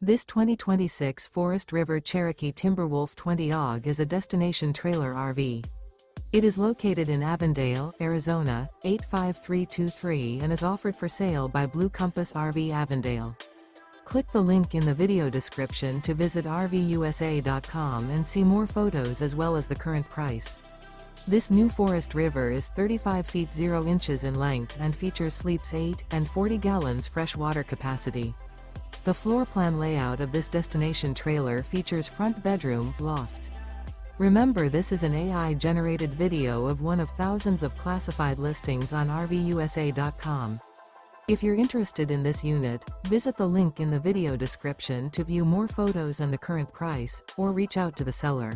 This 2026 Forest River Cherokee Timberwolf 20 AUG is a destination trailer RV. It is located in Avondale, Arizona, 85323 and is offered for sale by Blue Compass RV Avondale. Click the link in the video description to visit RVUSA.com and see more photos as well as the current price. This new Forest River is 35 feet 0 inches in length and features sleeps 8 and 40 gallons fresh water capacity. The floor plan layout of this destination trailer features front bedroom, loft. Remember, this is an AI-generated video of one of thousands of classified listings on RVUSA.com. If you're interested in this unit, visit the link in the video description to view more photos and the current price, or reach out to the seller.